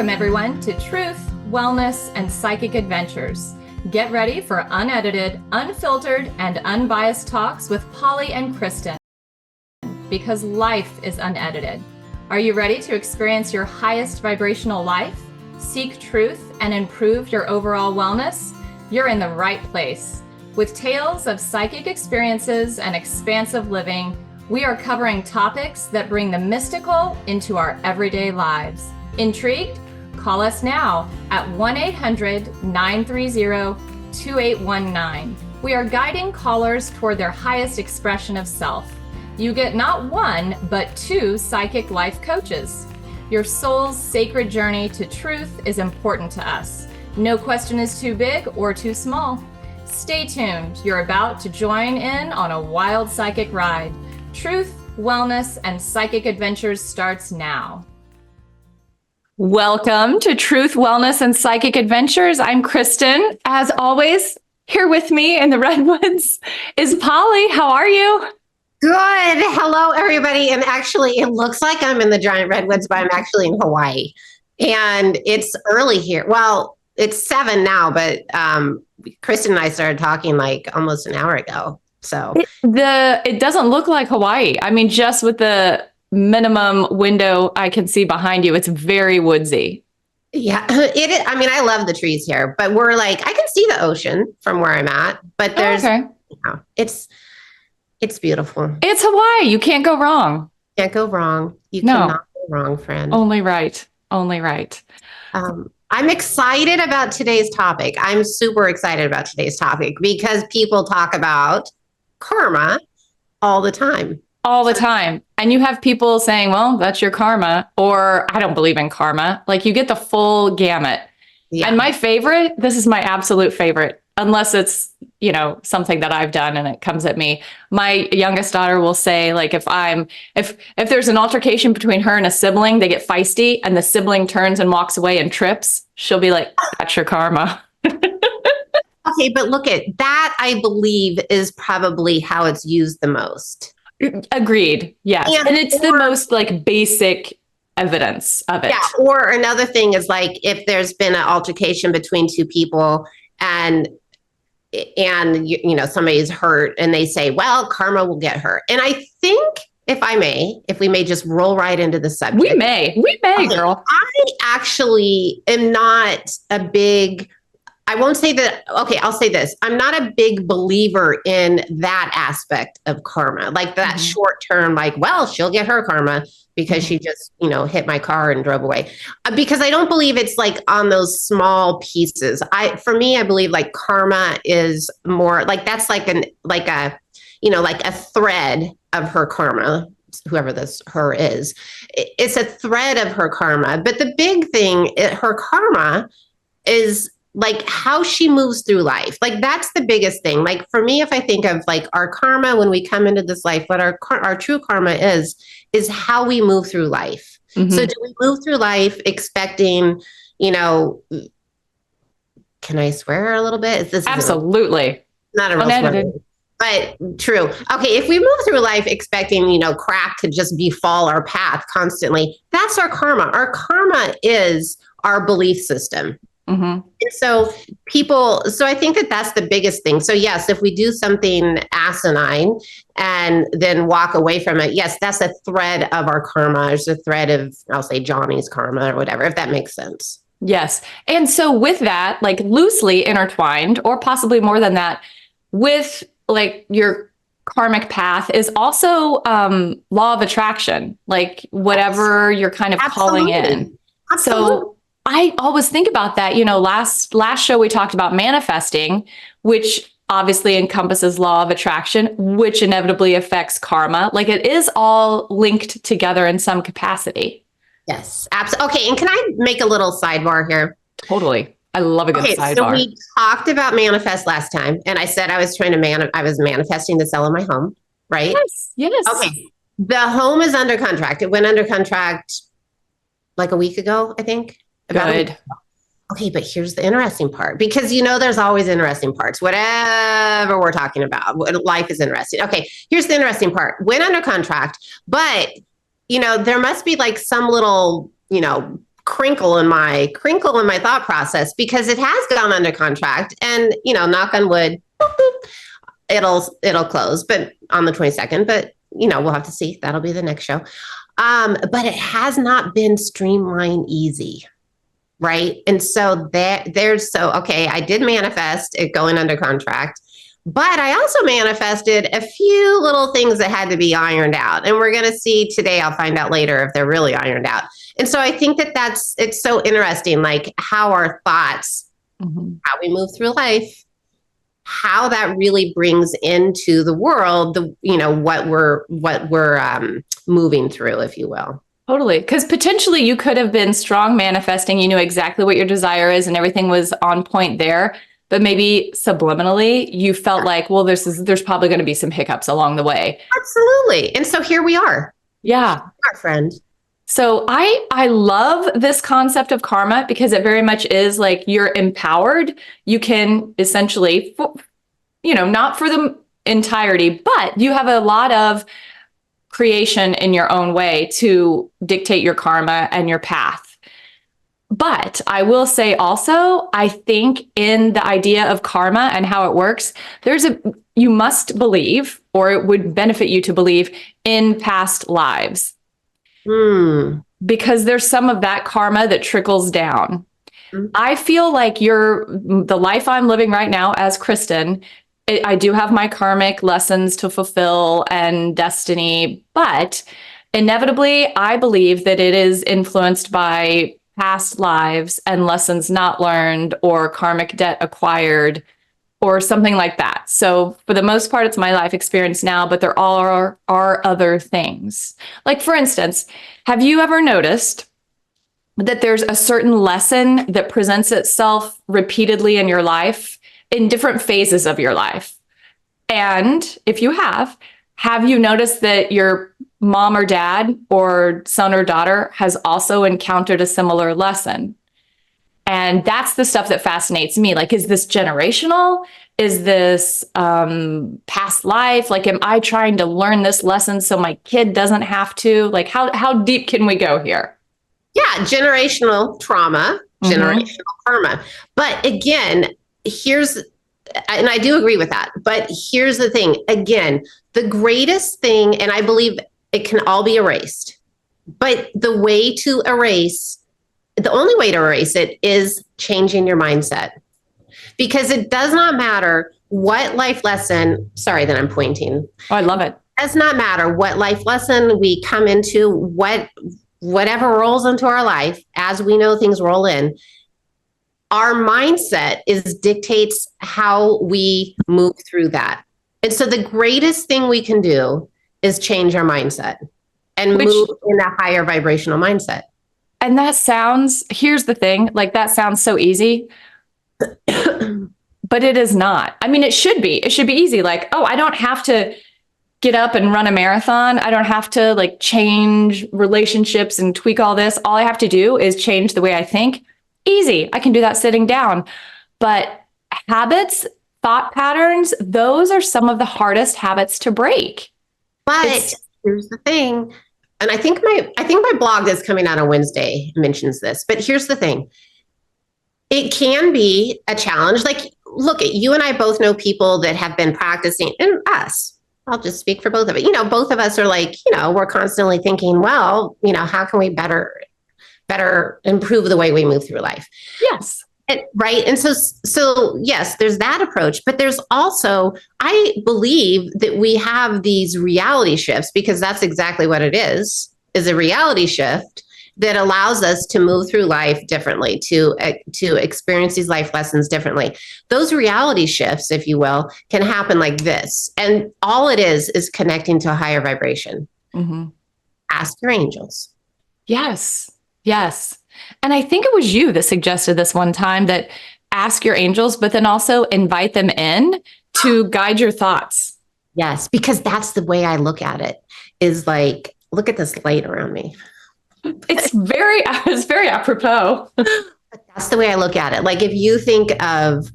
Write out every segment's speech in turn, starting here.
Welcome everyone to Truth, Wellness, and Psychic Adventures. Get ready for unedited, unfiltered, and unbiased talks with Polly and Kristin, because life is unedited. Are you ready to experience your highest vibrational life, seek truth, and improve your overall wellness? You're in the right place. With tales of psychic experiences and expansive living, we are covering topics that bring the mystical into our everyday lives. Intrigued? Call us now at 1-800-930-2819. We are guiding callers toward their highest expression of self. You get not one, but two psychic life coaches. Your soul's sacred journey to truth is important to us. No question is too big or too small. Stay tuned. You're about to join in on a wild psychic ride. Truth, Wellness, and Psychic Adventures starts now. Welcome to Truth, Wellness, and Psychic Adventures. I'm Kristin. As always, here with me in the Redwoods is Polly. How are you? Good. Hello, everybody. And actually, it looks like I'm in the giant Redwoods, but I'm actually in Hawaii. And it's early here. Well, it's 7 now, but Kristin and I started talking like almost an hour ago. So it doesn't look like Hawaii. I mean, just with the minimum window I can see behind you, it's very woodsy. Yeah, it is. I mean, I love the trees here, but we're like, I can see the ocean from where I'm at, but there's, it's beautiful. It's Hawaii. You can't go wrong. Can't go wrong. You cannot go wrong, friend. Only right. Only right. I'm excited about today's topic. I'm super excited about today's topic because people talk about karma all the time. All the time. And you have people saying, well, that's your karma, or I don't believe in karma. Like, you get the full gamut. Yeah. And my favorite, this is my absolute favorite, unless it's, something that I've done and it comes at me. My youngest daughter will say, like, if there's an altercation between her and a sibling, they get feisty and the sibling turns and walks away and trips, she'll be like, that's your karma. Okay, but look at that, I believe, is probably how it's used the most. Agreed. Yes. And it's the most like basic evidence of it. Yeah. Or another thing is like, if there's been an altercation between two people and somebody's hurt and they say, well, karma will get her. And I think if we may just roll right into the subject. We may, girl. I actually am not a big, I won't say that. Okay, I'll say this. I'm not a big believer in that aspect of karma, like that short term, like, well, she'll get her karma because she just, hit my car and drove away. Because I don't believe it's like on those small pieces. For me, I believe like karma is more like that's like a thread of her karma, whoever this her is. It's a thread of her karma. But the big thing, her karma is like how she moves through life. Like that's the biggest thing. Like for me, if I think of like our karma when we come into this life, what our true karma is how we move through life. Mm-hmm. So do we move through life expecting, can I swear a little bit? Absolutely. Not a real swear, but true. Okay, if we move through life expecting, crap to just befall our path constantly, that's our karma. Our karma is our belief system. Mm-hmm. And so I think that that's the biggest thing. So yes, if we do something asinine and then walk away from it, yes, that's a thread of our karma. It's a thread of, I'll say Johnny's karma or whatever, if that makes sense. Yes. And so with that, like loosely intertwined, or possibly more than that, with like your karmic path is also law of attraction, like whatever you're kind of calling in. Absolutely. So I always think about that. Last show we talked about manifesting, which obviously encompasses law of attraction, which inevitably affects karma. Like it is all linked together in some capacity. Yes, absolutely. Okay, and can I make a little sidebar here? Totally. I love a good sidebar. So we talked about manifest last time, and I said I was I was manifesting the sale of my home, right? Yes. Okay. The home is under contract. It went under contract like a week ago, I think. Good. Okay, but here's the interesting part, because there's always interesting parts. Whatever we're talking about, life is interesting. Okay, here's the interesting part. Went under contract, but there must be like some little, crinkle in my thought process, because it has gone under contract, and knock on wood, boop, boop, it'll close, but on the 22nd. But we'll have to see. That'll be the next show. But it has not been streamlined easy. Right. And so okay, I did manifest it going under contract, but I also manifested a few little things that had to be ironed out. And we're going to see today, I'll find out later if they're really ironed out. And so I think it's so interesting, like how our thoughts, how we move through life, how that really brings into the world, what we're moving through, if you will. Totally. Because potentially you could have been strong manifesting. You knew exactly what your desire is and everything was on point there. But maybe subliminally you felt like, well, there's probably going to be some hiccups along the way. Absolutely. And so here we are. Yeah. Our friend. So I love this concept of karma, because it very much is like you're empowered. You can essentially, not for the entirety, but you have a lot of creation in your own way to dictate your karma and your path. But I will say also, I think in the idea of karma and how it works, you must believe, or it would benefit you to believe in past lives. Because there's some of that karma that trickles down. I feel like the life I'm living right now as Kristin, I do have my karmic lessons to fulfill and destiny, but inevitably, I believe that it is influenced by past lives and lessons not learned or karmic debt acquired or something like that. So for the most part, it's my life experience now, but there are other things. Like, for instance, have you ever noticed that there's a certain lesson that presents itself repeatedly in your life in different phases of your life? And if you have you noticed that your mom or dad or son or daughter has also encountered a similar lesson? And that's the stuff that fascinates me. Like, is this generational? Is this past life? Like, am I trying to learn this lesson so my kid doesn't have to? Like, how deep can we go here? Yeah, generational trauma, generational karma. But again, and I do agree with that, but here's the thing. Again, the greatest thing, and I believe it can all be erased, but the only way to erase it is changing your mindset. Because it does not matter what life lesson, sorry that I'm pointing. Oh, I love it. It does not matter what life lesson we come into, whatever rolls into our life, as we know things roll in, our mindset dictates how we move through that. And so the greatest thing we can do is change our mindset and move in a higher vibrational mindset. And here's the thing, like, that sounds so easy, but it is not. I mean, it should be easy. Like, oh, I don't have to get up and run a marathon. I don't have to like change relationships and tweak all this. All I have to do is change the way I think. Easy. I can do that sitting down. But habits, thought patterns, those are some of the hardest habits to break. But here's the thing. And I think my blog that's coming out on Wednesday mentions this, but here's the thing. It can be a challenge. Like, look, you and I both know people that have been practicing, and us, I'll just speak for both of it. Both of us are like, we're constantly thinking, well, how can we better improve the way we move through life? Yes. Right. And so yes, there's that approach, but there's also, I believe that we have these reality shifts, because that's exactly what it is a reality shift that allows us to move through life differently, to experience these life lessons differently. Those reality shifts, if you will, can happen like this. And all it is connecting to a higher vibration. Ask your angels. Yes. Yes. And I think it was you that suggested this one time, that ask your angels, but then also invite them in to guide your thoughts. Yes, because that's the way I look at it, is like, look at this light around me. It's very apropos. But that's the way I look at it. Like, if you think of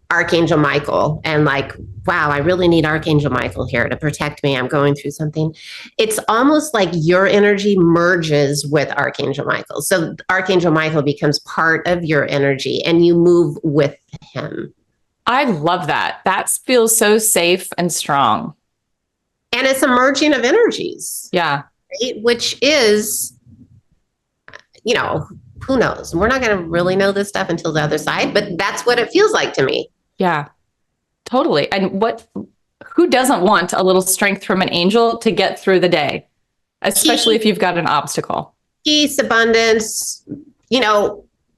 Archangel Michael and like, wow, I really need Archangel Michael here to protect me. I'm going through something. It's almost like your energy merges with Archangel Michael. So Archangel Michael becomes part of your energy and you move with him. I love that. That feels so safe and strong. And it's a merging of energies. Yeah. Right? Which is, who knows? We're not going to really know this stuff until the other side, but that's what it feels like to me. Yeah, totally. And who doesn't want a little strength from an angel to get through the day, especially if you've got an obstacle? Peace, abundance,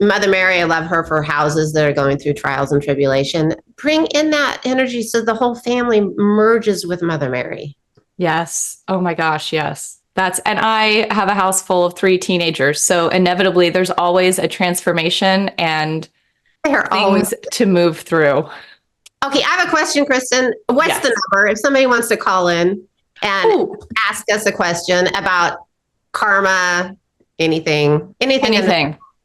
Mother Mary, I love her for houses that are going through trials and tribulation. Bring in that energy so the whole family merges with Mother Mary. Yes. Oh my gosh. Yes. And I have a house full of 3 teenagers. So inevitably there's always a transformation and things to move through. Okay. I have a question, Kristin. What's the number? If somebody wants to call in and ask us a question about karma, anything.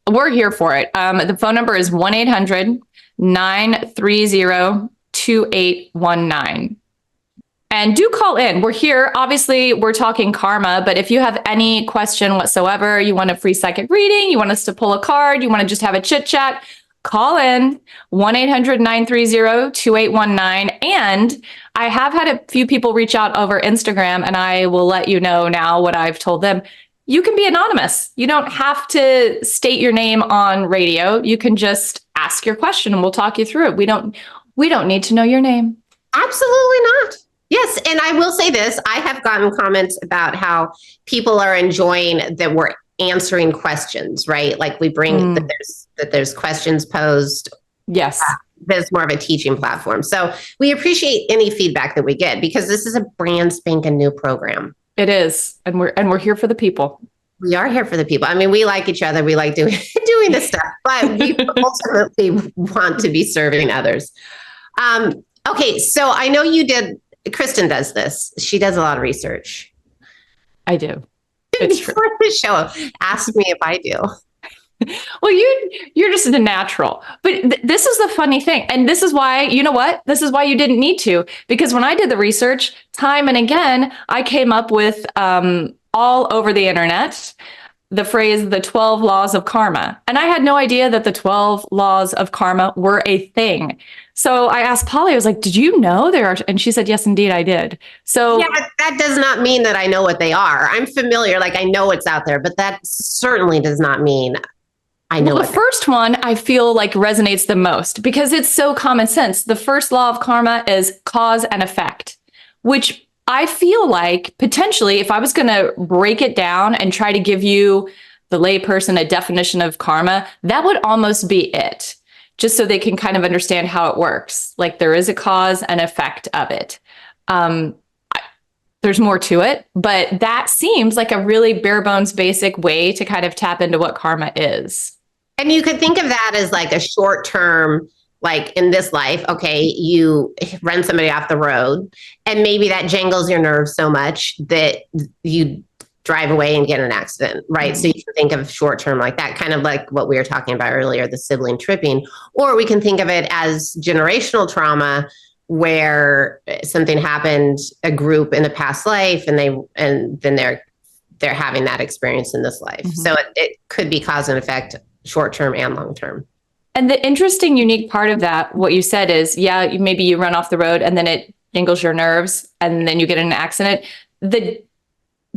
We're here for it. The phone number is 1-800-930-2819. And do call in. We're here. Obviously, we're talking karma, but if you have any question whatsoever, you want a free psychic reading, you want us to pull a card, you want to just have a chit chat, call in 1-800-930-2819. And I have had a few people reach out over Instagram, and I will let you know now what I've told them. You can be anonymous. You don't have to state your name on radio. You can just ask your question and we'll talk you through it. We don't need to know your name. Absolutely not. Yes. And I will say this, I have gotten comments about how people are enjoying that we're answering questions, right? Like we bring that there's questions posed. Yes. There's more of a teaching platform. So we appreciate any feedback that we get because this is a brand spanking new program. It is. And we're here for the people. We are here for the people. I mean, we like each other. We like doing this stuff, but we ultimately want to be serving others. Okay. So I know Kristin does this. She does a lot of research. I do. Before the show, ask me if I do. Well, you're just a natural. But this is the funny thing. And this is why, you know what? This is why you didn't need to. Because when I did the research, time and again, I came up with all over the internet the phrase, the 12 laws of karma. And I had no idea that the 12 laws of karma were a thing. So I asked Polly, I was like, did you know there are? And she said, yes, indeed, I did. So yeah, but that does not mean that I know what they are. I'm familiar, like I know it's out there, but that certainly does not mean I know. Well, the first one I feel like resonates the most because it's so common sense. The first law of karma is cause and effect, which I feel like potentially if I was going to break it down and try to give you, the layperson, a definition of karma, that would almost be it. Just so they can kind of understand how it works. Like there is a cause and effect of it. There's more to it, but that seems like a really bare bones basic way to kind of tap into what karma is. And you could think of that as like a short term, like in this life, okay, you run somebody off the road and maybe that jangles your nerves so much that you drive away and get in an accident, right? Mm-hmm. So you can think of short term like that, kind of like what we were talking about earlier, the sibling tripping, or we can think of it as generational trauma where something happened, a group in a past life, and then they're having that experience in this life. Mm-hmm. So it could be cause and effect, short term and long term. And the interesting, unique part of that, what you said is, yeah, maybe you run off the road and then it jangles your nerves and then you get in an accident. The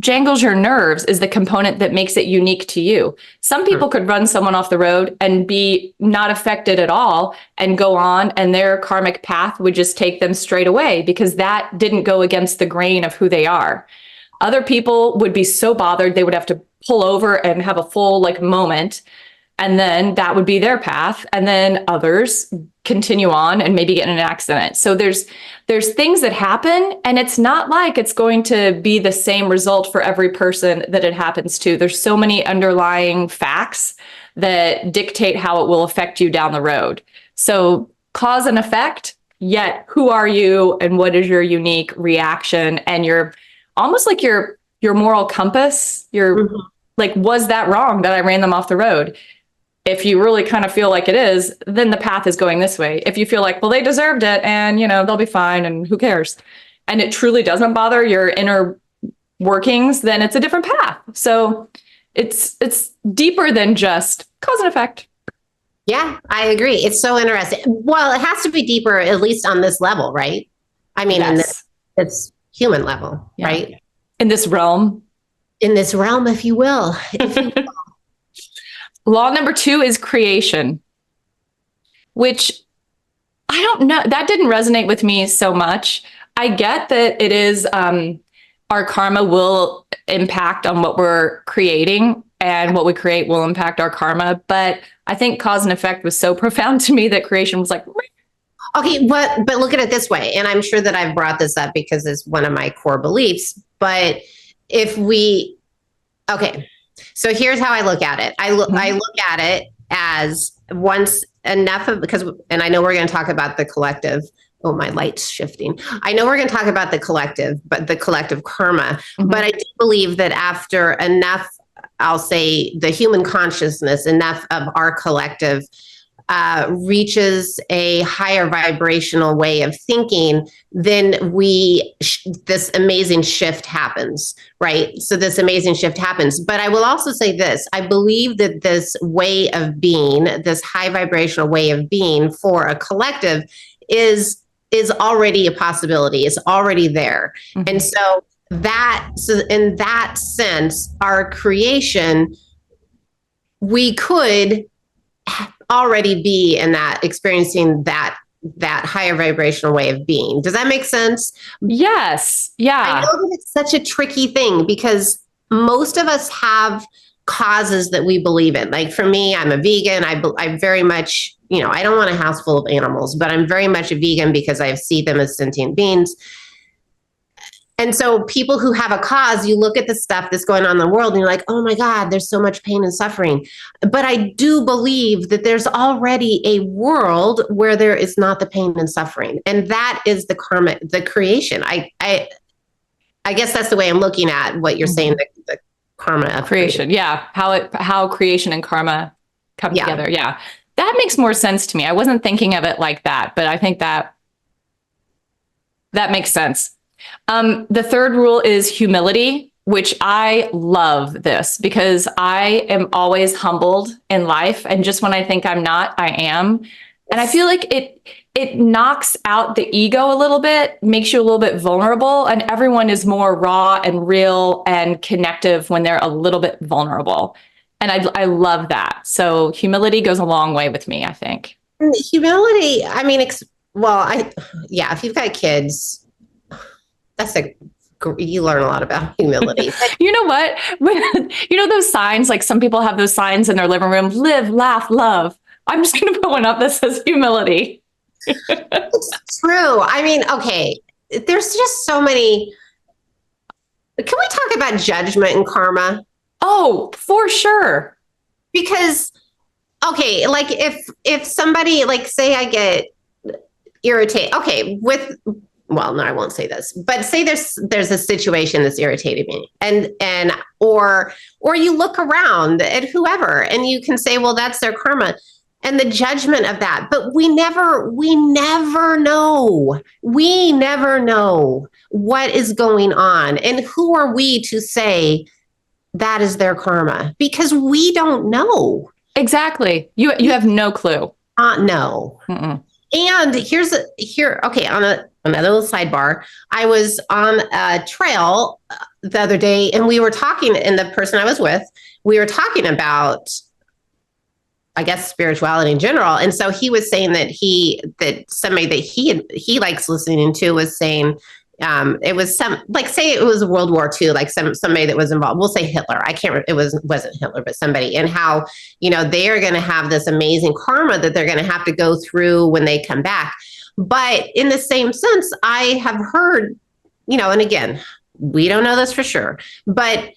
jangles your nerves is the component that makes it unique to you. Some people could run someone off the road and be not affected at all and go on, and their karmic path would just take them straight away because that didn't go against the grain of who they are. Other people would be so bothered they would have to pull over and have a full moment. And then that would be their path. And then others continue on and maybe get in an accident. So there's things that happen, and it's not like it's going to be the same result for every person that it happens to. There's so many underlying facts that dictate how it will affect you down the road. So cause and effect, yet who are you and what is your unique reaction? And you're almost like your moral compass. You're like, was that wrong that I ran them off the road? If you really kind of feel like it is, then the path is going this way. If you feel like, well, they deserved it and, they'll be fine and who cares? And it truly doesn't bother your inner workings, then it's a different path. So it's deeper than just cause and effect. Yeah, I agree. It's so interesting. Well, it has to be deeper, at least on this level, right? I mean, Yes. it's human level, right? In this realm. In this realm, if you will. Law number 2 is creation, which I don't know. That didn't resonate with me so much. I get that it is our karma will impact on what we're creating, and what we create will impact our karma. But I think cause and effect was so profound to me that creation was like, okay, but look at it this way. And I'm sure that I've brought this up because it's one of my core beliefs. But so here's how I look at it. I look at it as once enough of, and I know we're going to talk about the collective. Oh, my light's shifting. I know we're going to talk about the collective, but the collective karma. Mm-hmm. But I do believe that after enough, I'll say the human consciousness, enough of our collective reaches a higher vibrational way of thinking, then this amazing shift happens, right? So this amazing shift happens. But I will also say this, I believe that this way of being, this high vibrational way of being for a collective is already a possibility. It's already there. Mm-hmm. And so in that sense, our creation, we could already be in that, experiencing that higher vibrational way of being. Does that make sense? Yes. Yeah. I know that it's such a tricky thing because most of us have causes that we believe in. Like for me, I'm a vegan. I very much, I don't want a house full of animals, but I'm very much a vegan because I see them as sentient beings. And so people who have a cause, you look at the stuff that's going on in the world and you're like, oh my God, there's so much pain and suffering. But I do believe that there's already a world where there is not the pain and suffering. And that is the karma, the creation. I guess that's the way I'm looking at what you're saying, the karma of creation. Yeah. How creation and karma come together. Yeah. That makes more sense to me. I wasn't thinking of it like that, but I think that makes sense. The third rule is humility, which I love this because I am always humbled in life. And just when I think I'm not, I am. And I feel like it knocks out the ego a little bit, makes you a little bit vulnerable. And everyone is more raw and real and connective when they're a little bit vulnerable. And I love that. So humility goes a long way with me, I think. Humility, I mean, if you've got kids, you learn a lot about humility. You know what? Those signs, like some people have those signs in their living room, live, laugh, love. I'm just going to put one up that says humility. It's true. I mean, okay, there's just so many. Can we talk about judgment and karma? Oh, for sure. Because, okay, like if somebody, like say I get irritated, okay, well, no, I won't say this, but say there's a situation that's irritated me or you look around at whoever and you can say, well, that's their karma and the judgment of that. But we never know. We never know what is going on. And who are we to say that is their karma? Because we don't know. Exactly. You have no clue. No. Mm-mm. And okay, on another little sidebar, I was on a trail the other day and we were talking, and the person I was with, we were talking about, I guess, spirituality in general. And so he was saying that somebody that he likes listening to was saying, it was say it was World War II, like somebody that was involved. We'll say Hitler. It wasn't Hitler, but somebody, and how, they are going to have this amazing karma that they're going to have to go through when they come back. But in the same sense, I have heard, and again, we don't know this for sure, but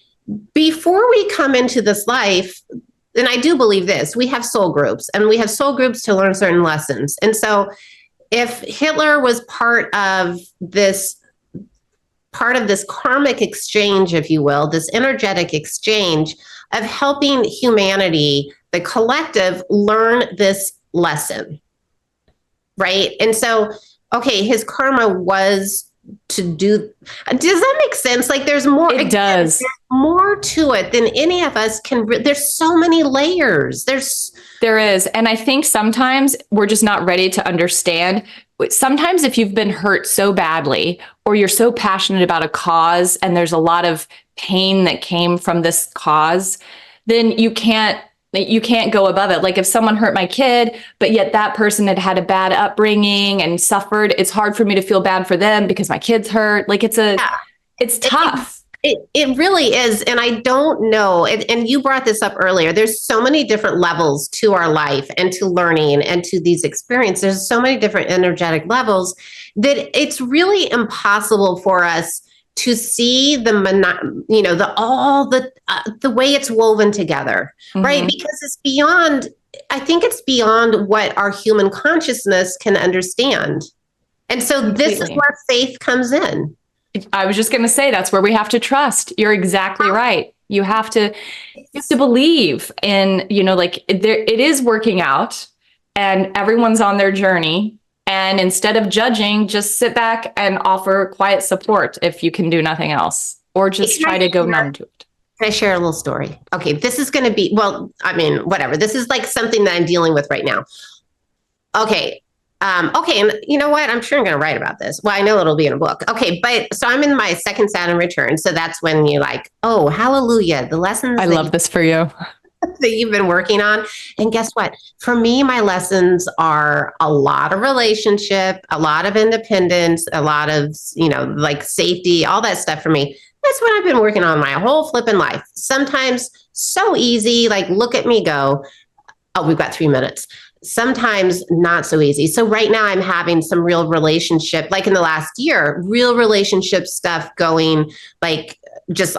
before we come into this life, and I do believe this, we have soul groups and we have soul groups to learn certain lessons. And so if Hitler was part of this karmic exchange, if you will, this energetic exchange of helping humanity the collective learn this lesson, right? And so, okay, his karma was to do, does that make sense? Like there's more, It does. there's more to it than any of us can, there's so many layers. There is. And I think sometimes we're just not ready to understand. Sometimes if you've been hurt so badly, or you're so passionate about a cause and there's a lot of pain that came from this cause, then you can't go above it. Like if someone hurt my kid, but yet that person had had a bad upbringing and suffered, it's hard for me to feel bad for them because my kid's hurt. Like it's tough. It really is. And I don't know. And you brought this up earlier. There's so many different levels to our life and to learning and to these experiences. There's so many different energetic levels that it's really impossible for us to see the way it's woven together, right? Because it's beyond, I think it's beyond what our human consciousness can understand. And so this is where faith comes in. I was just going to say, that's where we have to trust. You're exactly right. You have to believe in, it is working out and everyone's on their journey. And instead of judging, just sit back and offer quiet support if you can do nothing else, or just try to go numb to it. Can I share a little story? Okay, this is going to be, whatever. This is like something that I'm dealing with right now. Okay. And you know what? I'm sure I'm going to write about this. Well, I know it'll be in a book. Okay. But so I'm in my second Saturn return. So that's when you're like, oh, hallelujah. The lessons. I love this for you. That you've been working on. And guess what? For me, my lessons are a lot of relationship, a lot of independence, a lot of, like safety, all that stuff for me. That's what I've been working on my whole flipping life. Sometimes so easy, like look at me go. Oh, we've got 3 minutes. Sometimes not so easy. So right now I'm having some real relationship, like in the last year, real relationship stuff going, like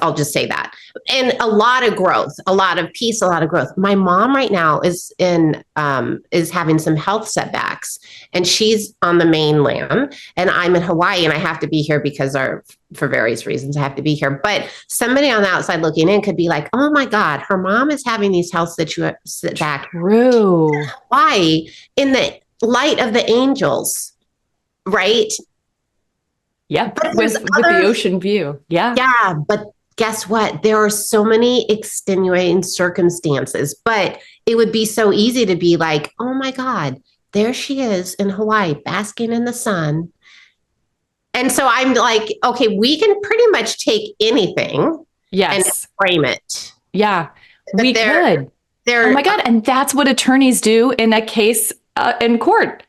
I'll just say that. And a lot of growth, a lot of peace, a lot of growth. My mom right now is having some health setbacks, and she's on the mainland and I'm in Hawaii, and I have to be here because for various reasons I have to be here. But somebody on the outside looking in could be like, oh my God, her mom is having these health setbacks. True. Hawaii in the light of the angels, right? Yeah, with the ocean view. Yeah. Yeah, but guess what? There are so many extenuating circumstances, but it would be so easy to be like, oh my God, there she is in Hawaii, basking in the sun. And so I'm like, okay, we can pretty much take anything and frame it. Yeah, we could. Oh my God. And that's what attorneys do in a case in court.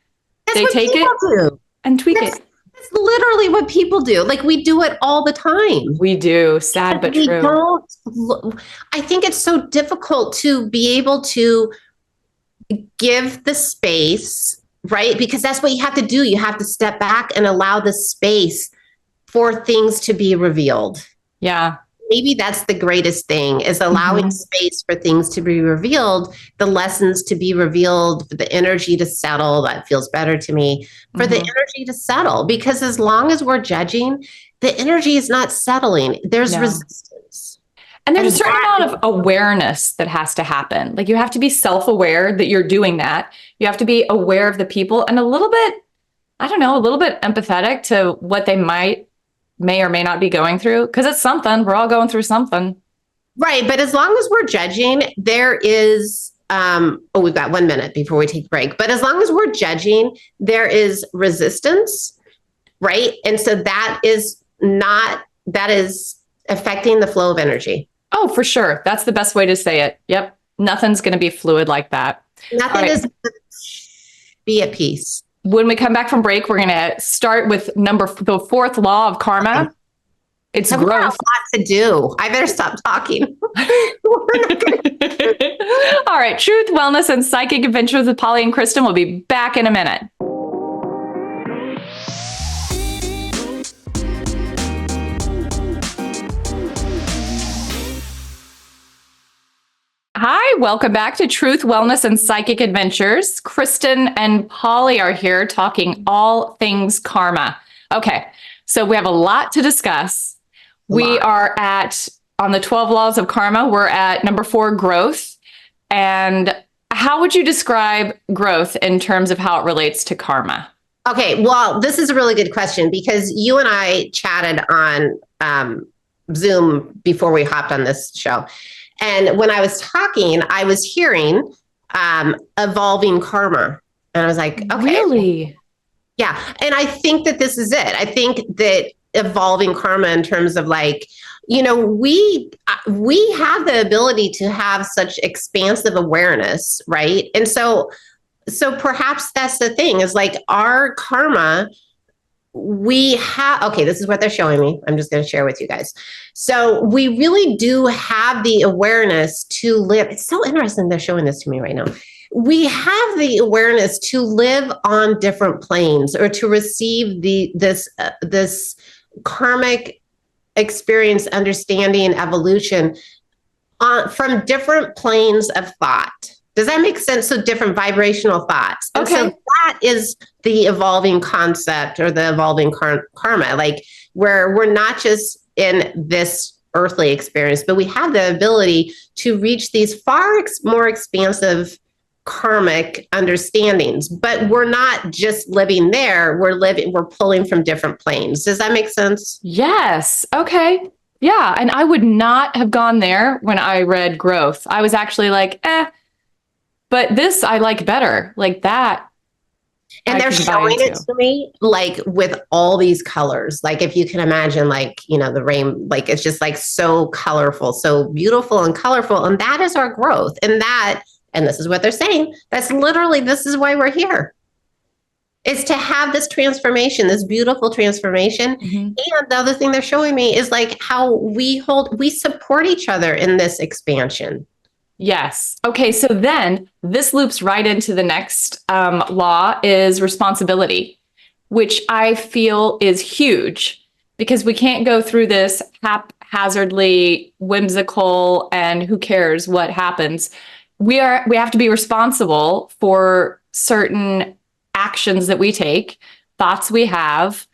They take it and tweak it. That's literally what people do. Like we do it all the time. We do. Sad, but true. I think it's so difficult to be able to give the space, right? Because that's what you have to do. You have to step back and allow the space for things to be revealed. Yeah. Maybe that's the greatest thing, is allowing space for things to be revealed, the lessons to be revealed, for the energy to settle. That feels better to me, for the energy to settle. Because as long as we're judging, the energy is not settling. There's resistance. And there's a certain amount of awareness that has to happen. Like you have to be self-aware that you're doing that. You have to be aware of the people and a little bit empathetic to what they may or may not be going through, because it's something. We're all going through something. Right. But as long as we're judging, there is, we've got 1 minute before we take a break. But as long as we're judging, there is resistance, right? And so that is affecting the flow of energy. Oh, for sure. That's the best way to say it. Yep. Nothing's going to be fluid like that. Nothing is be at peace. When we come back from break, we're going to start with the fourth law of karma. It's growth. Got a lot to do. I better stop talking. All right. Truth, wellness, and psychic adventures with Polly and Kristin. We'll be back in a minute. Hi, welcome back to Truth, Wellness, and Psychic Adventures. Kristin and Polly are here talking all things karma. Okay, so we have a lot to discuss. We are on the 12 laws of karma. We're at number 4, growth. And how would you describe growth in terms of how it relates to karma? Okay, well, this is a really good question because you and I chatted on Zoom before we hopped on this show. And when I was talking, I was hearing evolving karma. And I was like, okay. Really? Yeah. And I think that this is it. I think that evolving karma in terms of like, you know, we have the ability to have such expansive awareness, right? And so perhaps that's the thing is like our karma, we have, okay, this is what they're showing me. I'm just going to share with you guys. So we really do have the awareness to live. It's so interesting. They're showing this to me right now. We have the awareness to live on different planes or to receive this karmic experience, understanding, evolution from different planes of thought. Does that make sense? So different vibrational thoughts. And Okay. so that is the evolving concept or the evolving karma, like where we're not just in this earthly experience, but we have the ability to reach these far more expansive karmic understandings, but we're not just living there. We're pulling from different planes. Does that make sense? Yes. Okay. Yeah. And I would not have gone there when I read growth. I was actually like, but this I like better, like that. And they're showing it to me like with all these colors. Like if you can imagine, like, you know, the rain, like it's just like so colorful, so beautiful and colorful. And that is our growth. And this is what they're saying. That's literally, this is why we're here. Is to have this transformation, this beautiful transformation. Mm-hmm. And the other thing they're showing me is like how we support each other in this expansion. Yes. Okay. So then this loops right into the next law is responsibility, which I feel is huge because we can't go through this haphazardly, whimsical, and who cares what happens. We have to be responsible for certain actions that we take, thoughts we have,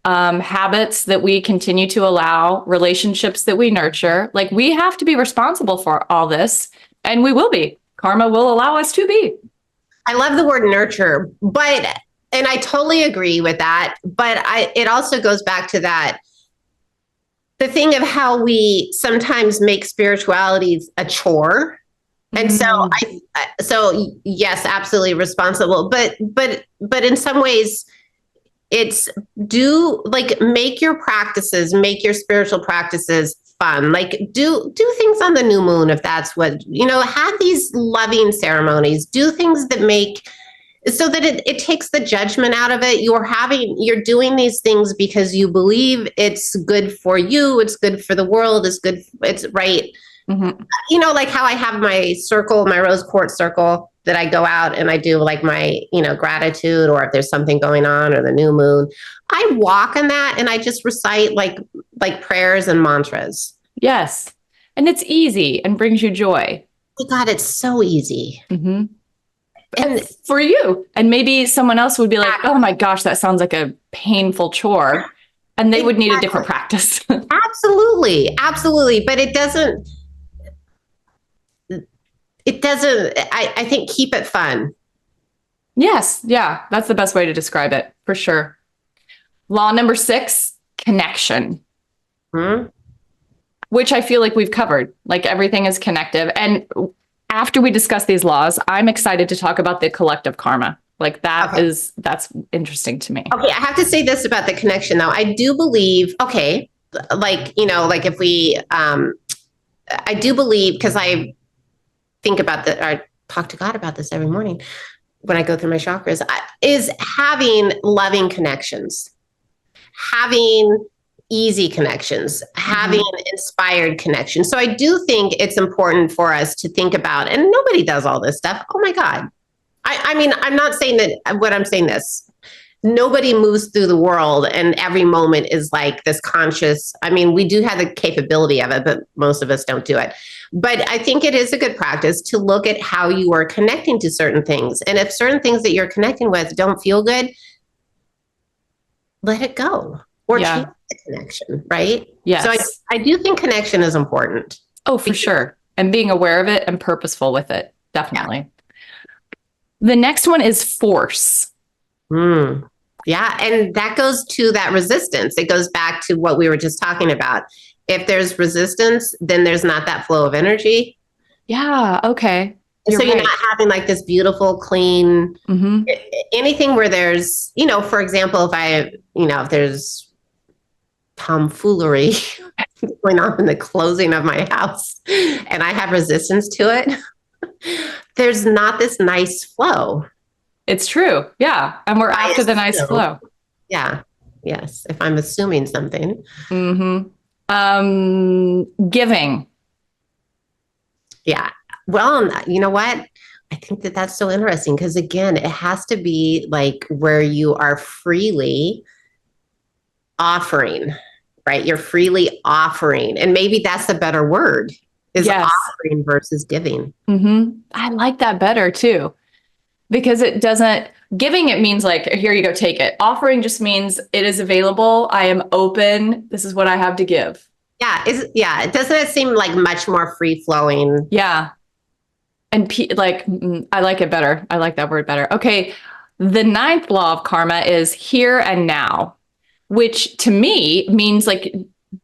habits that we continue to allow, relationships that we nurture. Like we have to be responsible for all this. And we will be. Karma will allow us to be. I love the word nurture, and I totally agree with that. But it also goes back to that, the thing of how we sometimes make spirituality a chore. And so yes, absolutely responsible. But in some ways, it's make your practices, make your spiritual practices fun. Like do things on the new moon if that's what, you know, have these loving ceremonies, do things that make so that it takes the judgment out of it. You're doing these things because you believe it's good for you, it's good for the world, it's right. Mm-hmm. You know, like how I have my circle, my rose quartz circle that I go out and I do like my, you know, gratitude, or if there's something going on or the new moon, I walk in that and I just recite like prayers and mantras. Yes. And it's easy and brings you joy. Oh God, it's so easy. Mm-hmm. And for you. And maybe someone else would be like, oh my gosh, that sounds like a painful chore. And they would need a different practice. Absolutely. But it doesn't, I think, keep it fun. Yes. Yeah. That's the best way to describe it for sure. Law number 6, connection. Hmm? Which I feel like we've covered. Like everything is connective. And after we discuss these laws, I'm excited to talk about the collective karma. Like that's interesting to me. Okay. I have to say this about the connection though. I do believe, okay, like, you know, like if we, I do believe, because I think about I talk to God about this every morning when I go through my chakras, is having loving connections, having easy connections, having inspired connections. So I do think it's important for us to think about, and nobody does all this stuff. Oh my God. I mean, I'm not saying that what I'm saying this, nobody moves through the world and every moment is like this conscious. I mean, we do have the capability of it, but most of us don't do it. But I think it is a good practice to look at how you are connecting to certain things. And if certain things that you're connecting with don't feel good, let it go or change the connection, right? Yes. So I do think connection is important. Oh, for sure. And being aware of it and purposeful with it. Definitely. The next one is force. Yeah. And that goes to that resistance. It goes back to what we were just talking about. If there's resistance, then there's not that flow of energy. Yeah. Okay. You're not having like this beautiful, clean, anything where there's, for example, if there's tomfoolery going on in the closing of my house and I have resistance to it, there's not this nice flow. It's true. Yeah. And we're after the nice flow. Yeah. Yes. If I'm assuming something. Giving. Yeah. Well, you know what? I think that's so interesting because, again, it has to be like where you are freely offering, right? You're freely offering. And maybe that's the better word is offering versus giving. I like that better too, because giving, it means like, here you go, take it. Offering just means it is available. I am open. This is what I have to give. Yeah. Doesn't it seem like much more free flowing? Yeah. And I like it better. I like that word better. Okay. The 9th law of karma is here and now, which to me means like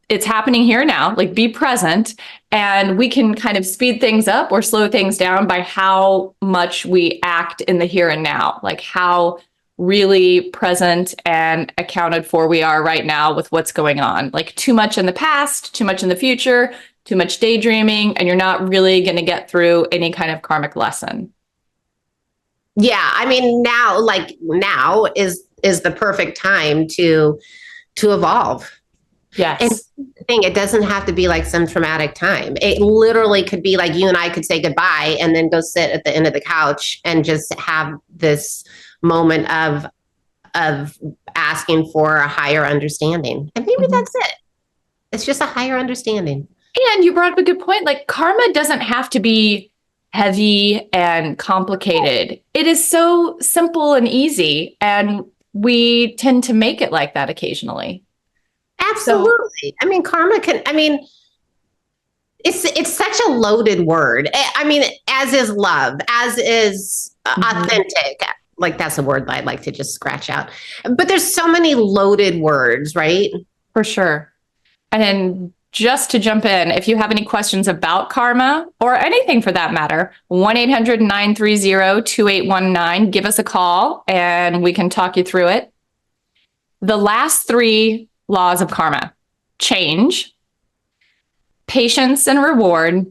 it's happening here now, like be present, and we can kind of speed things up or slow things down by how much we act in the here and now, like how really present and accounted for we are right now with what's going on. Like too much in the past, too much in the future, too much daydreaming, and you're not really going to get through any kind of karmic lesson. Yeah. I mean, now is the perfect time to evolve. Yes. And the thing, it doesn't have to be like some traumatic time. It literally could be like you and I could say goodbye and then go sit at the end of the couch and just have this moment of asking for a higher understanding. And maybe that's it. It's just a higher understanding. And you brought up a good point. Like karma doesn't have to be heavy and complicated. It is so simple and easy. And we tend to make it like that occasionally. Absolutely. I mean, karma it's such a loaded word. I mean, as is love, as is authentic. Like that's a word that I'd like to just scratch out. But there's so many loaded words, right? For sure. And then just to jump in, if you have any questions about karma or anything for that matter, 1-800-930-2819, give us a call and we can talk you through it. The last 3 laws of karma: change, patience and reward,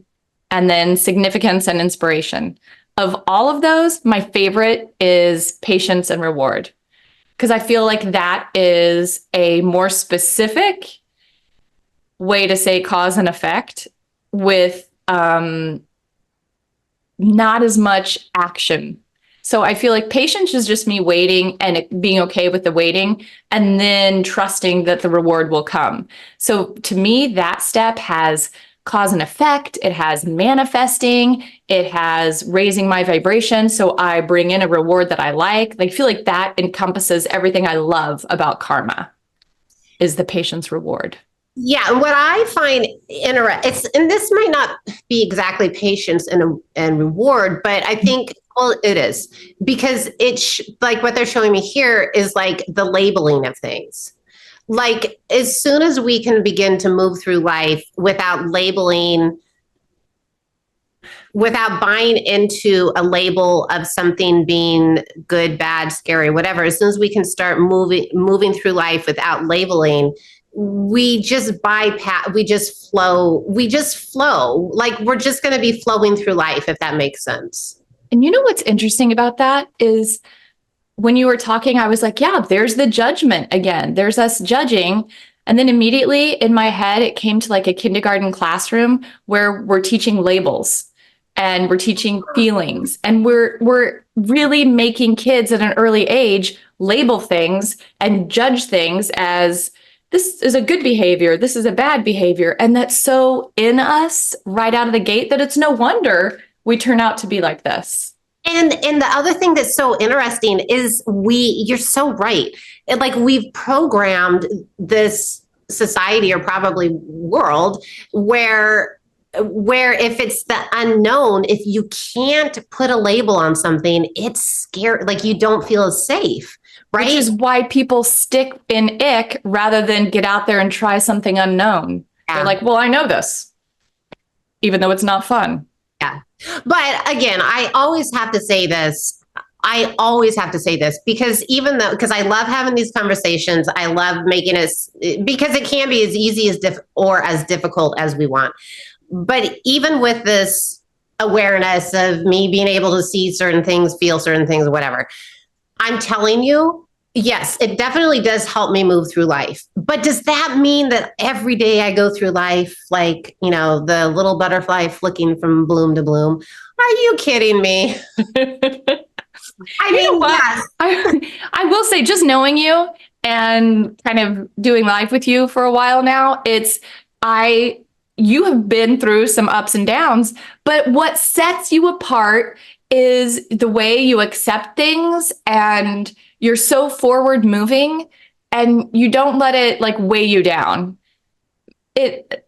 and then significance and inspiration. Of all of those, my favorite is patience and reward, because I feel like that is a more specific way to say cause and effect with not as much action. So I feel like patience is just me waiting and being okay with the waiting and then trusting that the reward will come. So to me, that step has cause and effect. It has manifesting. It has raising my vibration. So I bring in a reward that I like. I feel like that encompasses everything I love about karma is the patience reward. Yeah, and what I find interesting, and this might not be exactly patience and reward, but I think it is, because it's like what they're showing me here is like the labeling of things. Like as soon as we can begin to move through life without labeling, without buying into a label of something being good, bad, scary, whatever, as soon as we can start moving through life without labeling, we just bypass, we just flow. Like we're just going to be flowing through life, if that makes sense. And you know what's interesting about that is when you were talking, I was like, yeah, there's the judgment again. There's us judging. And then immediately in my head, it came to like a kindergarten classroom where we're teaching labels and we're teaching feelings. And we're really making kids at an early age label things and judge things as this is a good behavior, this is a bad behavior. And that's so in us right out of the gate that it's no wonder we turn out to be like this. And the other thing that's so interesting is you're so right. Like we've programmed this society or probably world where where if it's the unknown, if you can't put a label on something, it's scary. Like you don't feel safe, right? Which is why people stick in ick rather than get out there and try something unknown. Yeah. They're like, well, I know this, even though it's not fun. Yeah. But again, I always have to say this. Because because I love having these conversations, I love making it, because it can be as easy as or as difficult as we want. But even with this awareness of me being able to see certain things, feel certain things, whatever, I'm telling you, yes, it definitely does help me move through life. But does that mean that every day I go through life like, the little butterfly flicking from bloom to bloom? Are you kidding me? I mean, yes. I will say, just knowing you and kind of doing life with you for a while now, you have been through some ups and downs, but what sets you apart is the way you accept things, and you're so forward moving and you don't let it like weigh you down. It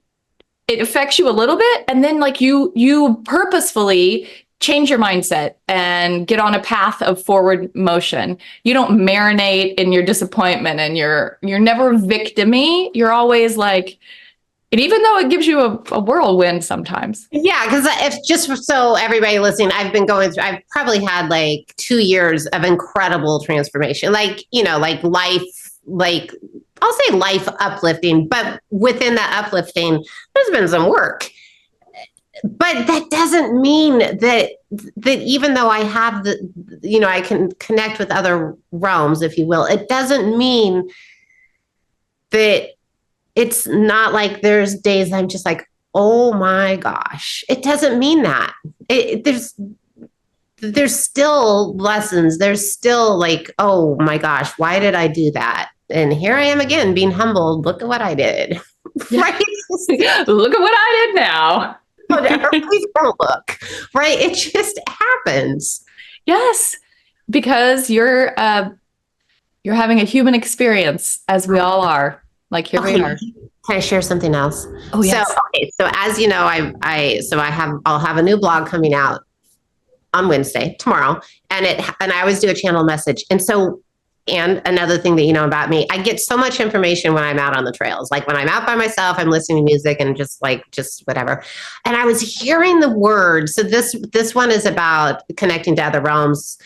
affects you a little bit, and then like you purposefully change your mindset and get on a path of forward motion. You don't marinate in your disappointment, and you're never victim-y. You're always like, and even though it gives you a whirlwind sometimes. Yeah, because if just so everybody listening, I've probably had like 2 years of incredible transformation. Like, like life, like I'll say life uplifting, but within that uplifting, there's been some work. But that doesn't mean that even though I have I can connect with other realms, if you will, it doesn't mean that it's not like there's days I'm just like, oh my gosh. It doesn't mean that. There's still lessons. There's still like, oh my gosh, why did I do that? And here I am again, being humbled. Look at what I did. Right? Look at what I did now. Whatever, please don't look. Right? It just happens. Yes, because you're having a human experience, as we all are. Like here we are. Can I share something else? Oh yes. So as you know, I'll have a new blog coming out on Wednesday, tomorrow, and I always do a channel message. And another thing that you know about me, I get so much information when I'm out on the trails. Like when I'm out by myself, I'm listening to music and just whatever. And I was hearing the word. So this one is about connecting to other realms.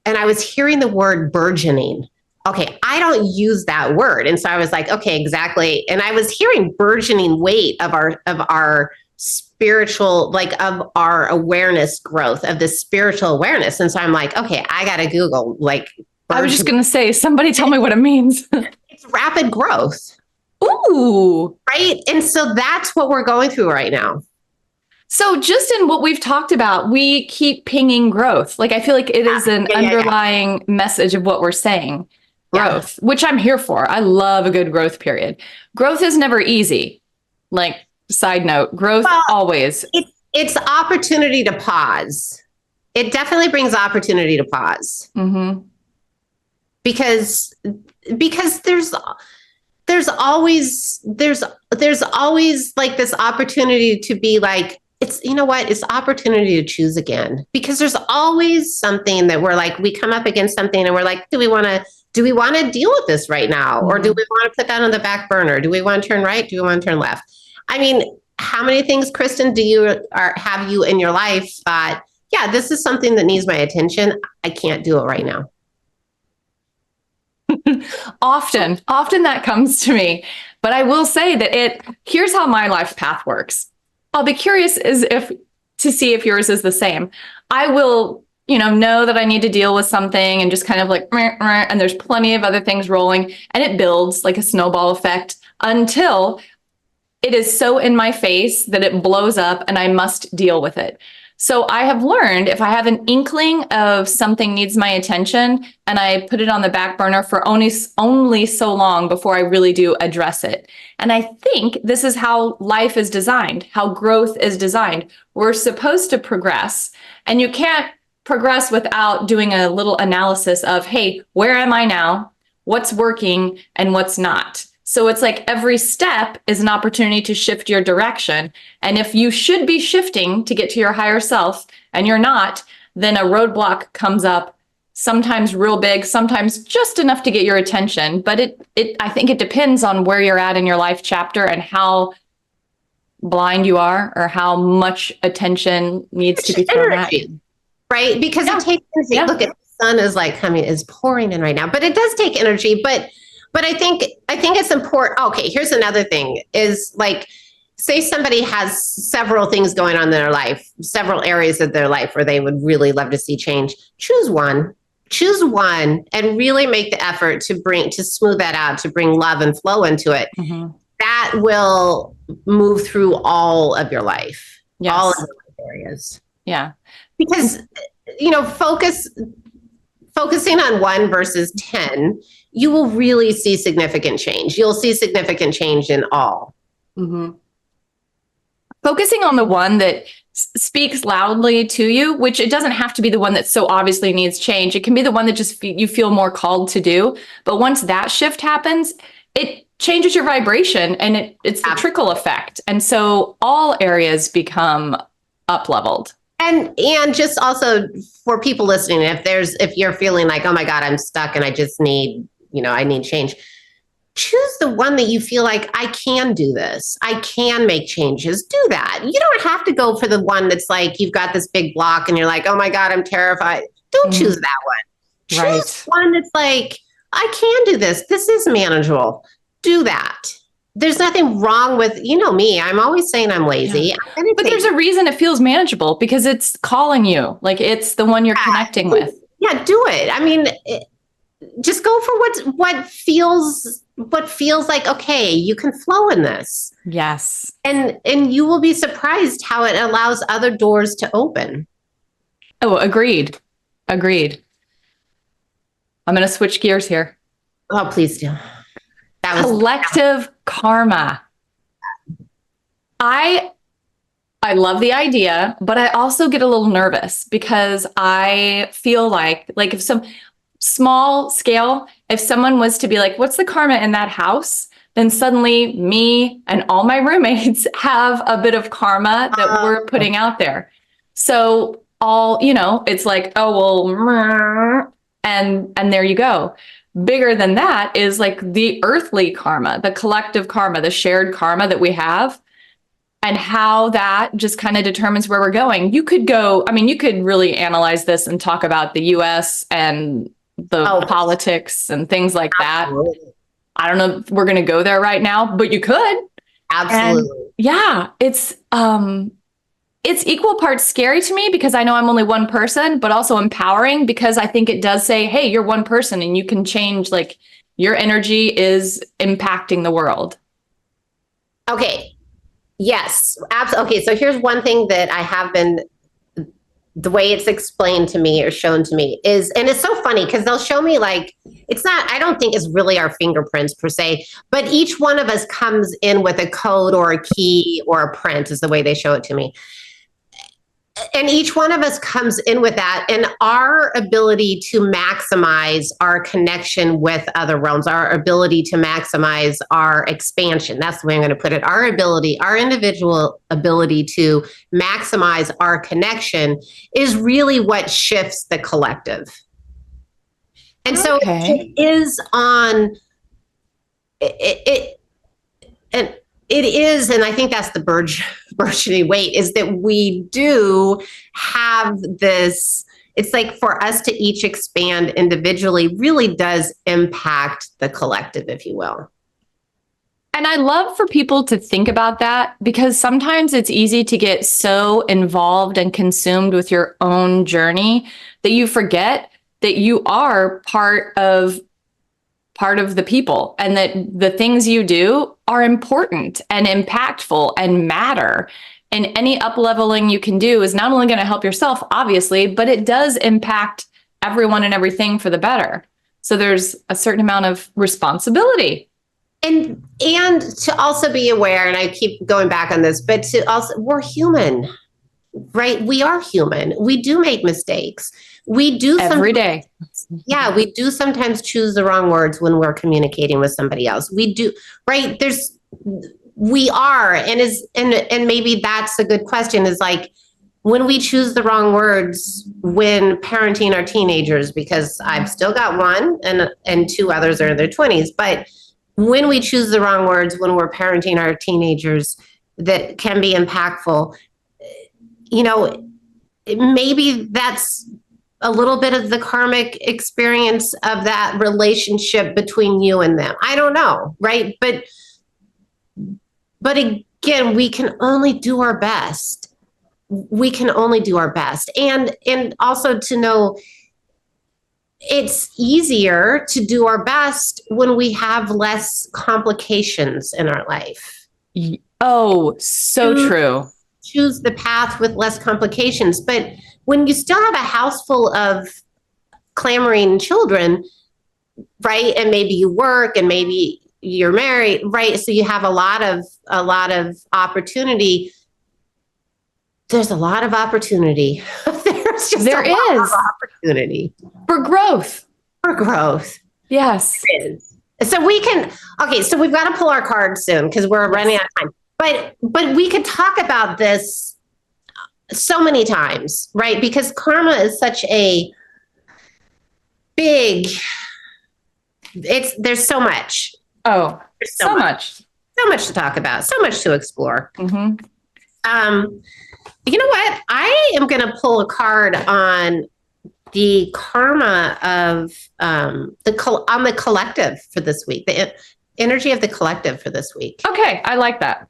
And I was hearing the word burgeoning. Okay, I don't use that word. And so I was like, okay, exactly. And I was hearing burgeoning weight of our spiritual, like of our awareness growth, of the spiritual awareness. And so I'm like, okay, I got to Google like, I was just going to say, somebody tell me what it means. It's rapid growth. Ooh. Right. And so that's what we're going through right now. So just in what we've talked about, we keep pinging growth. Like, I feel like it is an underlying message of what we're saying. Growth, which I'm here for. I love a good growth period. Growth is never easy. Like, side note, growth always. It's opportunity to pause. It definitely brings opportunity to pause. Mm-hmm. Because there's always like this opportunity to be like, it's opportunity to choose again, because there's always something that we're like, we come up against something and we're like, do we want to deal with this right now? Mm-hmm. Or do we want to put that on the back burner? Do we want to turn right? Do we want to turn left? I mean, how many things, Kristin, have you in your life thought, yeah, this is something that needs my attention. I can't do it right now. Often that comes to me, but I will say that here's how my life path works. I'll be curious to see if yours is the same. I will, know that I need to deal with something and just kind of like, and there's plenty of other things rolling, and it builds like a snowball effect until it is so in my face that it blows up and I must deal with it. So I have learned, if I have an inkling of something needs my attention and I put it on the back burner for only so long before I really do address it. And I think this is how life is designed, how growth is designed. We're supposed to progress, and you can't progress without doing a little analysis of, hey, where am I now? What's working and what's not? So it's like every step is an opportunity to shift your direction. And if you should be shifting to get to your higher self and you're not, then a roadblock comes up, sometimes real big, sometimes just enough to get your attention. But I think it depends on where you're at in your life chapter and how blind you are or how much attention needs to be thrown at you. Right? Because it takes energy. Yeah. Look, the sun is pouring in right now, but it does take energy. But I think it's important. Okay, here's another thing is like, say somebody has several things going on in their life, several areas of their life where they would really love to see change. Choose one and really make the effort to smooth that out, to bring love and flow into it. Mm-hmm. That will move through all of your life, all of your life areas. Yeah. Because, focusing on 1 versus 10, you will really see significant change. You'll see significant change in all. Mm-hmm. Focusing on the one that speaks loudly to you, which it doesn't have to be the one that so obviously needs change. It can be the one that just you feel more called to do. But once that shift happens, it changes your vibration and it's the trickle effect. And so all areas become up-leveled. And just also for people listening, if you're feeling like, oh my God, I'm stuck and I just need, I need change. Choose the one that you feel like, I can do this. I can make changes. Do that. You don't have to go for the one that's like, you've got this big block and you're like, oh my God, I'm terrified. Don't choose that one. Choose one that's like, I can do this. This is manageable. Do that. There's nothing wrong with, me. I'm always saying I'm lazy. Yeah. But there's a reason it feels manageable because it's calling you. Like it's the one you're connecting with. Yeah, do it. I mean, just go for what feels like, okay, you can flow in this. Yes. And you will be surprised how it allows other doors to open. Oh, agreed. I'm going to switch gears here. Oh, please do. Collective karma. I love the idea, but I also get a little nervous because I feel like if some small scale, if someone was to be like, what's the karma in that house? Then suddenly me and all my roommates have a bit of karma that we're putting out there. So it's like, oh, well, and there you go. Bigger than that is like the earthly karma, the collective karma, the shared karma that we have, and how that just kind of determines where we're going. You could really analyze this and talk about the US and the politics and things like Absolutely. that. I don't know if we're going to go there right now, but you could. Absolutely. And yeah, it's equal parts scary to me because I know I'm only one person, but also empowering because I think it does say, hey, you're one person and you can change, like your energy is impacting the world. Okay. Yes. Absolutely. Okay. So here's one thing that I have been, the way it's explained to me or shown to me is, and it's so funny because they'll show me like, it's not, I don't think it's really our fingerprints per se, but each one of us comes in with a code or a key or a print is the way they show it to me. And each one of us comes in with that, and our ability to maximize our connection with other realms, our ability to maximize our expansion. That's the way I'm going to put it. Our individual ability to maximize our connection is really what shifts the collective. And so it is on it and it is, and I think that's the burgeoning weight, is that we do have this, it's like for us to each expand individually really does impact the collective, if you will. And I love for people to think about that because sometimes it's easy to get so involved and consumed with your own journey that you forget that you are part of the people and that the things you do are important and impactful and matter. And any up-leveling you can do is not only going to help yourself, obviously, but it does impact everyone and everything for the better. So there's a certain amount of responsibility. And to also be aware, and I keep going back on this, but to also, we're human. right? We are human. We do make mistakes. We do every day. Yeah, we do sometimes choose the wrong words when we're communicating with somebody else. We do, right? We are, and maybe that's a good question, is like, when we choose the wrong words when parenting our teenagers, because I've still got one and two others are in their 20s, but when we choose the wrong words when we're parenting our teenagers, that can be impactful. You know, maybe that's a little bit of the karmic experience of that relationship between you and them. I don't know, right? But again, we can only do our best. We can only do our best. And also to know it's easier to do our best when we have less complications in our life. Oh, so true. Choose the path with less complications. But when you still have a house full of clamoring children, right? And maybe you work and maybe you're married, right? So you have a lot of opportunity. There's a lot of opportunity. There is opportunity for growth. Yes. So we can, so we've got to pull our cards soon because we're running out of time. But we could talk about this so many times, right? Because karma is such a big, there's so much. Oh, there's so much. So much to talk about, so much to explore. Mm-hmm. You know what? I am going to pull a card on the karma of the collective for this week, the energy of the collective for this week. Okay, I like that.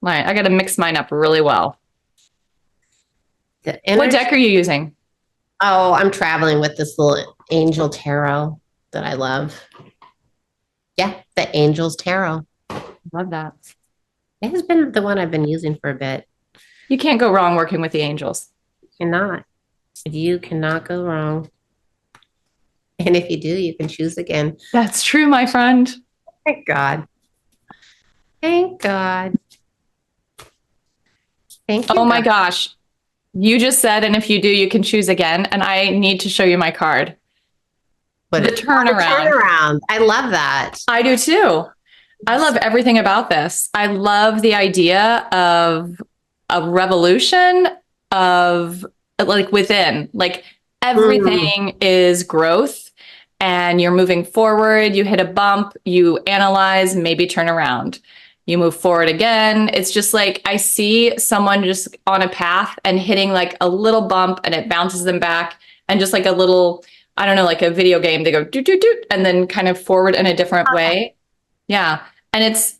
Right, I got to mix mine up really well. What deck are you using? Oh, I'm traveling with this little angel tarot that I love. Yeah, the Angels Tarot. Love that. It has been the one I've been using for a bit. You can't go wrong working with the angels. You cannot go wrong. And if you do, you can choose again. That's true, my friend. Thank God. Thank God. Thank you. Oh my gosh. You just said, and if you do, you can choose again. And I need to show you my card. But the turnaround. I love that. I do too. I love everything about this. I love the idea of a revolution of like within, like everything is growth and you're moving forward. You hit a bump, you analyze, maybe turn around. You move forward again. It's just like, I see someone just on a path and hitting like a little bump and it bounces them back and just like a little, I don't know, like a video game, they go doot, doot, doot, and then kind of forward in a different way. Yeah. And it's,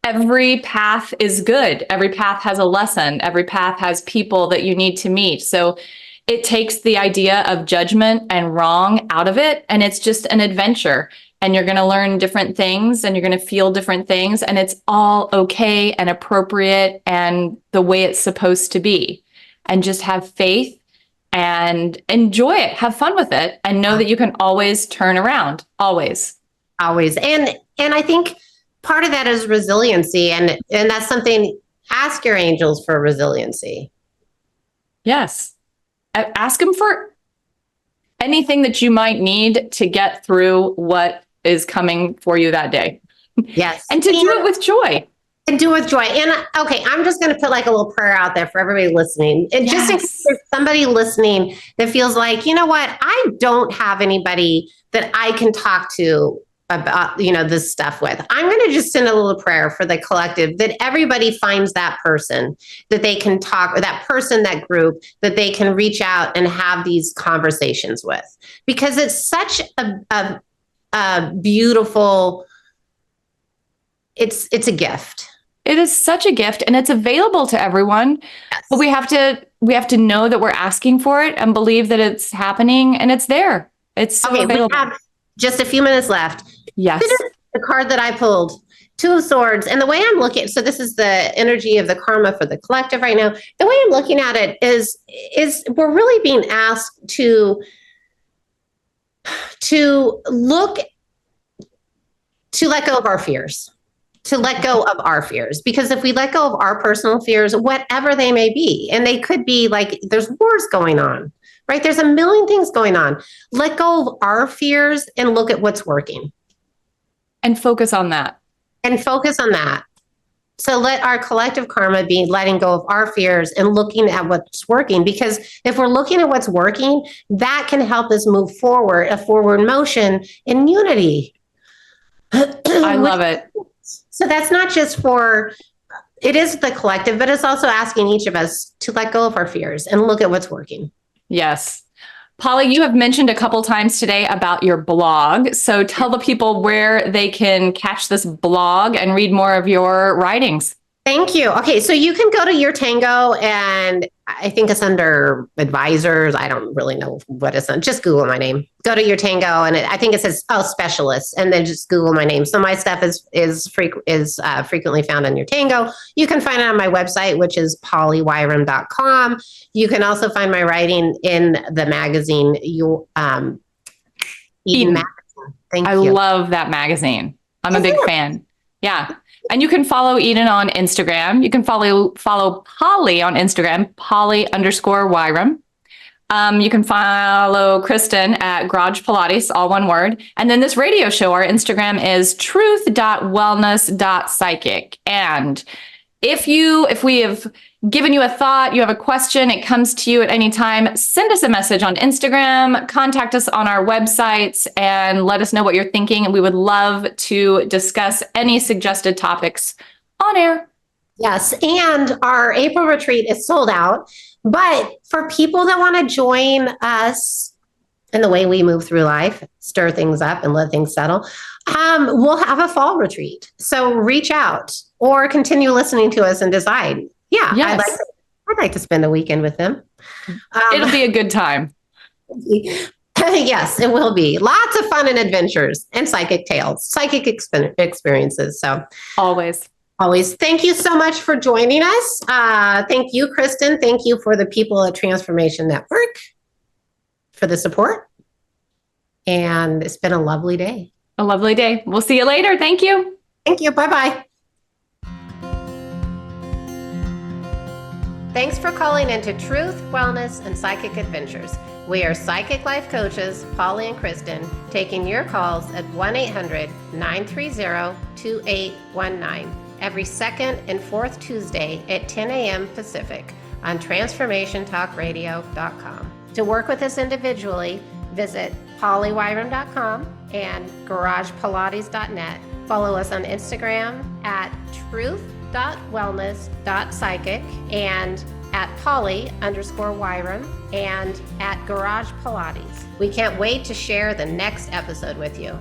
every path is good. Every path has a lesson. Every path has people that you need to meet. So it takes the idea of judgment and wrong out of it. And it's just an adventure. And you're going to learn different things and you're going to feel different things. And it's all okay and appropriate and the way it's supposed to be. And just have faith and enjoy it. Have fun with it. And know that you can always turn around. Always. Always. And I think part of that is resiliency. And that's something, ask your angels for resiliency. Yes. Ask them for anything that you might need to get through what is coming for you that day. Yes. And to do it with joy. And do it with joy. And okay, I'm just going to put like a little prayer out there for everybody listening. And just in case there's somebody listening that feels like, you know what, I don't have anybody that I can talk to about, this stuff with. I'm going to just send a little prayer for the collective, that everybody finds that person that they can talk, or that person, that group that they can reach out and have these conversations with, because it's such a beautiful, it's a gift. It is such a gift and it's available to everyone. Yes. But we have to know that we're asking for it and believe that it's happening and it's there. It's so available. We have just a few minutes left. Yes. This is the card that I pulled, Two of Swords. And the way I'm looking, so this is the energy of the karma for the collective right now. The way I'm looking at it is we're really being asked to let go of our fears. to let go of our fears. Because if we let go of our personal fears, whatever they may be, and they could be like, there's wars going on, right? There's a million things going on. Let go of our fears and look at what's working. And focus on that. So let our collective karma be letting go of our fears and looking at what's working. Because if we're looking at what's working, that can help us move forward, a forward motion in unity. I love it. So that's not just it is the collective, but it's also asking each of us to let go of our fears and look at what's working. Yes. Polly, you have mentioned a couple times today about your blog. So tell the people where they can catch this blog and read more of your writings. Thank you. Okay, so you can go to Your Tango, and I think it's under advisors. I don't really know what it's on. Just Google my name. Go to Your Tango, and I think it says specialists, and then just Google my name. So my stuff is frequently found on Your Tango. You can find it on my website, which is pollywirum.com. You can also find my writing in the magazine, Eden Magazine. Thank you. I love that magazine. I'm a big fan. Yeah. And you can follow Eden on Instagram. You can follow Polly on Instagram, Polly_Wirum. You can follow Kristin at Garage Pilates, all one word. And then this radio show, our Instagram is truth.wellness.psychic. And if we have given you a thought, you have a question, it comes to you at any time, send us a message on Instagram, contact us on our websites, and let us know what you're thinking. And we would love to discuss any suggested topics on air. Yes. And our April retreat is sold out. But for people that want to join us in the way we move through life, stir things up and let things settle, we'll have a fall retreat. So reach out or continue listening to us and decide. Yeah, yes. I'd like to spend a weekend with them. It'll be a good time. Yes, it will be. Lots of fun and adventures and psychic tales, psychic experiences. So always. Thank you so much for joining us. Thank you, Kristin. Thank you for the people at Transformation Network for the support. And it's been a lovely day. A lovely day. We'll see you later. Thank you. Thank you. Bye-bye. Thanks for calling into Truth, Wellness, and Psychic Adventures. We are psychic life coaches, Polly and Kristin, taking your calls at 1-800-930-2819 every second and fourth Tuesday at 10 a.m. Pacific on transformationtalkradio.com. To work with us individually, visit pollywirum.com and garagepilates.net. Follow us on Instagram at truth.wellness.psychic and at Polly_Wirum and at Garage Pilates. We can't wait to share the next episode with you.